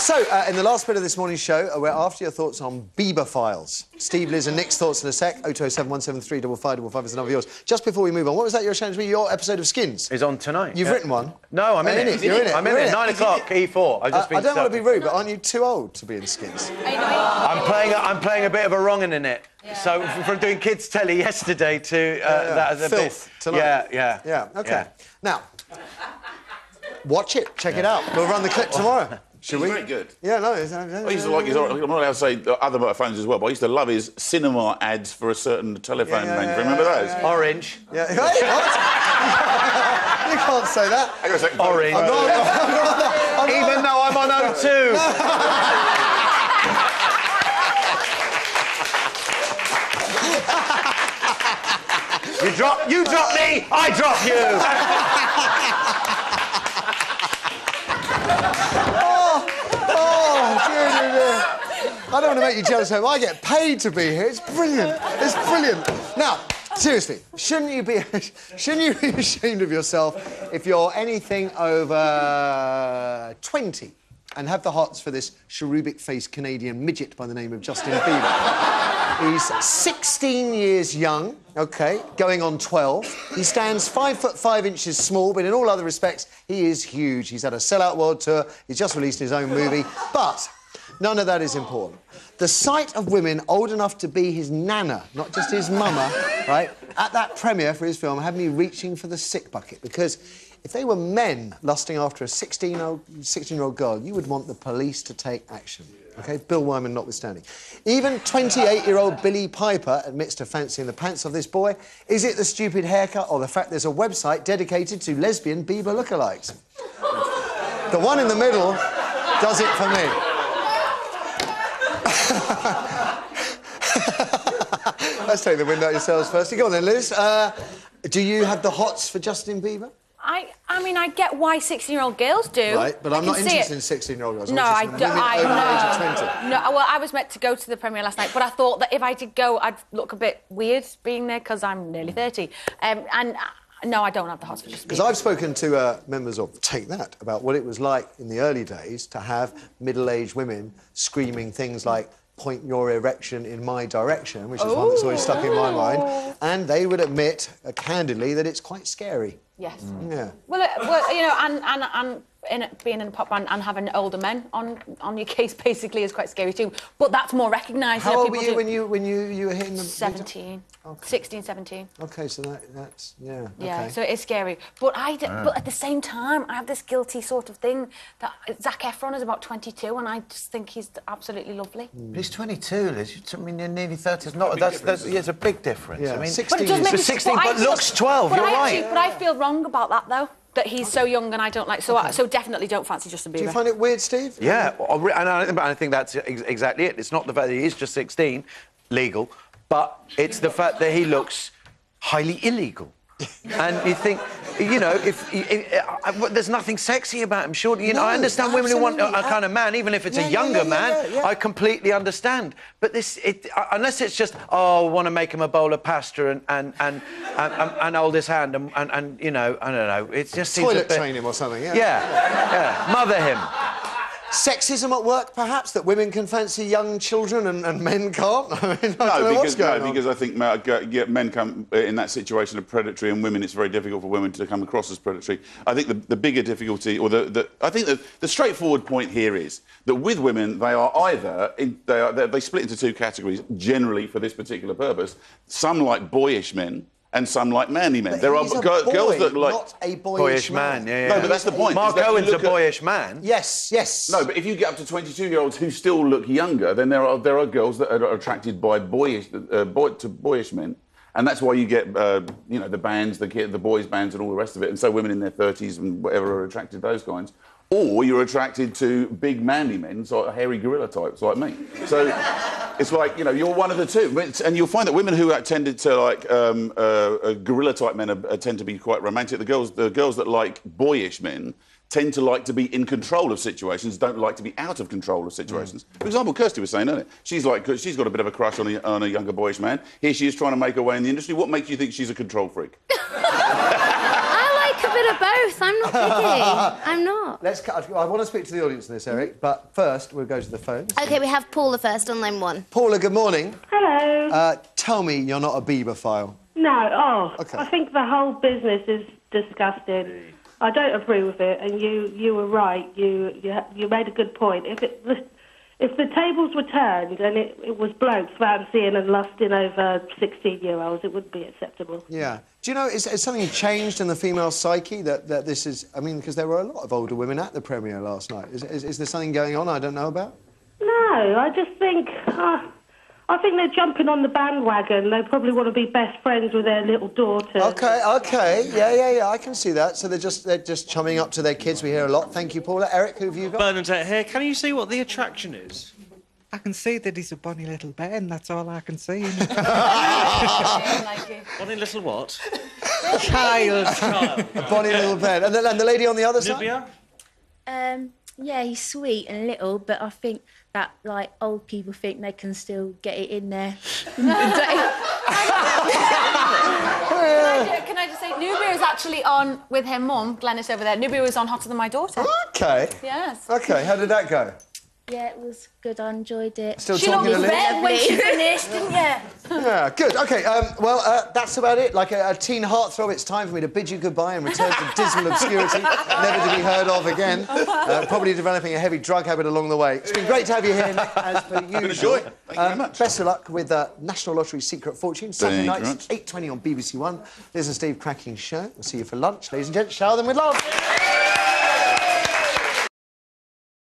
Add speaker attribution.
Speaker 1: So, in the last bit of this morning's show, we're after your thoughts on Bieberphiles. Steve, Liz and Nick's thoughts in a sec. 0207 173 555 is the number of yours. Just before we move on, what was that you're showing to me? Your episode of Skins?
Speaker 2: It's on tonight.
Speaker 1: You've written one?
Speaker 2: No, I'm in it.
Speaker 1: You're in it.
Speaker 2: I'm in it. 9 o'clock, E4. I've just been
Speaker 1: I don't want to be rude, but aren't you too old to be in Skins?
Speaker 2: I'm playing a bit of a wrong in it. Yeah. So, from doing kids' telly yesterday to... that as a
Speaker 1: Filth
Speaker 2: bit...
Speaker 1: tonight.
Speaker 2: Yeah,
Speaker 1: OK.
Speaker 2: Yeah.
Speaker 1: Now, watch it. Check it out. We'll run the clip tomorrow. Should we?
Speaker 3: Very good.
Speaker 1: Yeah, no.
Speaker 3: I used to like his... I'm not allowed to say other phones as well, but I used to love his cinema ads for a certain telephone name. Remember those?
Speaker 2: Orange.
Speaker 1: Yeah. Hey, what? You can't say that.
Speaker 3: Hang on a second.
Speaker 2: Orange. Even though I'm on O2. You drop me, I drop you.
Speaker 1: I don't want to make you jealous, home. I get paid to be here. It's brilliant. It's brilliant. Now, seriously, shouldn't you be ashamed of yourself if you're anything over 20 and have the hots for this cherubic-faced Canadian midget by the name of Justin Bieber? He's 16 years young, OK, going on 12. He stands 5 foot 5 inches small, but in all other respects, he is huge. He's had a sellout world tour. He's just released his own movie. But none of that is important. The sight of women old enough to be his nana, not just his mama, right, at that premiere for his film had me reaching for the sick bucket, because if they were men lusting after a 16-year-old girl, you would want the police to take action. OK, Bill Wyman notwithstanding. Even 28-year-old Billie Piper admits to fancying the pants of this boy. Is it the stupid haircut or the fact there's a website dedicated to lesbian Bieber lookalikes? The one in the middle does it for me. Let's take the wind out yourselves first. Go on then, Liz. Do you have the hots for Justin Bieber?
Speaker 4: I mean, I get why 16-year-old girls do.
Speaker 1: Right, but I'm not interested in 16-year-old girls.
Speaker 4: No, I don't.
Speaker 1: Over the age of 20.
Speaker 4: No, well, I was meant to go to the premiere last night, but I thought that if I did go, I'd look a bit weird being there because I'm nearly 30. No, I don't have the hots for Justin Bieber.
Speaker 1: Because I've spoken to members of Take That about what it was like in the early days to have middle-aged women screaming things like, point your erection in my direction, which is one that's always stuck in my mind. And they would admit, candidly, that it's quite scary.
Speaker 4: Yes.
Speaker 1: Yeah.
Speaker 4: Well, you know, and being in a pop band and having older men on your case basically is quite scary too. But that's more recognised.
Speaker 1: How old were you when you were hitting the...
Speaker 4: 17. Okay. 16, 17.
Speaker 1: OK, so that's... Yeah,
Speaker 4: Yeah,
Speaker 1: okay.
Speaker 4: so it is scary. But but at the same time, I have this guilty sort of thing that Zac Efron is about 22 and I just think he's absolutely lovely.
Speaker 2: He's 22, Liz. I mean, you're nearly 30. It's a big difference.
Speaker 1: Yeah.
Speaker 2: I mean,
Speaker 1: 16
Speaker 4: but it does make me...
Speaker 2: 16, but looks 12, you're right.
Speaker 4: But I feel wrong about that, though. That he's so young and I don't like... So, so definitely don't fancy Justin Bieber.
Speaker 1: Do you find it weird, Steve?
Speaker 2: Yeah, and I think that's exactly it. It's not the fact that he is just 16, legal, but it's the fact that he looks highly illegal. And you think, you know, there's nothing sexy about him, surely. You know, I understand women who want a kind of man, even if it's a younger man. I completely understand. But unless it's just, oh, I want to make him a bowl of pasta and hold his hand and you know, I don't know. It just seems
Speaker 1: toilet train him or something.
Speaker 2: Yeah, mother him.
Speaker 1: Sexism at work, perhaps, that women can fancy young children and men can't? I mean, I don't know what's going on.
Speaker 3: Because I think men come in that situation of predatory, and women, it's very difficult for women to come across as predatory. I think the bigger difficulty, or I think the straightforward point here is that with women, they are either they split into two categories generally for this particular purpose. Some like boyish men, and some like manly men. There are girls that like...
Speaker 1: not a boyish man.
Speaker 2: Yeah.
Speaker 3: No, but that's the point.
Speaker 2: Mark Owen's a boyish man.
Speaker 1: Yes.
Speaker 3: No, but if you get up to 22-year-olds who still look younger, then there are girls that are attracted by boyish men, and that's why you get you know, the bands, the boys' bands, and all the rest of it. And so women in their 30s and whatever are attracted to those kinds. Or you're attracted to big manly men, so hairy gorilla types like me. So it's like, you know, you're one of the two. And you'll find that women who tended to like gorilla type men tend to be quite romantic. The girls that like boyish men tend to like to be in control of situations, don't like to be out of control of situations. For example, Kirsty was saying, isn't it? She's got a bit of a crush on a younger boyish man. Here she is trying to make her way in the industry. What makes you think she's a control freak?
Speaker 4: I like a bit of both.
Speaker 5: both. I'm not picky. I'm not.
Speaker 1: I want to speak to the audience on this, Eric, but first we'll go to the phones.
Speaker 5: OK, we have Paula first on line 1.
Speaker 1: Paula, good morning.
Speaker 6: Hello.
Speaker 1: Tell me you're not a Bieberphile.
Speaker 6: No,
Speaker 1: Okay.
Speaker 6: I think the whole business is disgusting. I don't agree with it, and you were right. You made a good point. If the tables were turned and it was blokes fancying and lusting over 16-year-olds, it wouldn't be acceptable.
Speaker 1: Yeah. Do you know, has something changed in the female psyche that this is... I mean, because there were a lot of older women at the premiere last night. Is there something going on I don't know about?
Speaker 6: No, I just think... I think they're jumping on the bandwagon. They probably want to be best friends with their little daughter.
Speaker 1: OK. Yeah, I can see that. So they're just chumming up to their kids. We hear a lot. Thank you, Paula. Eric, who have you got?
Speaker 7: Bernadette here. Can you see what the attraction is?
Speaker 8: I can see that he's a bonny little Ben, that's all I can see.
Speaker 7: Bonny little what?
Speaker 8: Child.
Speaker 1: A bonny little Ben. And the lady on the other
Speaker 7: Nubia?
Speaker 9: Yeah, he's sweet and little, but I think that, like, old people think they can still get it in there.
Speaker 4: Can I just say, Nubia is actually on with her mum, Glenys over there. Nubia was on Hotter Than My Daughter.
Speaker 1: OK.
Speaker 4: Yes.
Speaker 1: OK, how did that go?
Speaker 9: Yeah, it was good. I enjoyed it.
Speaker 1: Still
Speaker 4: She
Speaker 1: talking
Speaker 4: looked
Speaker 1: a little?
Speaker 4: red when she finished, didn't you?
Speaker 1: Yeah, good. OK, that's about it. Like a teen heartthrob, it's time for me to bid you goodbye and return to dismal obscurity, never to be heard of again. Probably developing a heavy drug habit along the way. It's been great to have you here, Nick, as per usual.
Speaker 3: Thank you very much.
Speaker 1: Best of luck with National Lottery's Secret Fortune. Saturday nights, 8:20 on BBC One. Liz and Steve cracking show. We'll see you for lunch, ladies and gents. Shower them with love.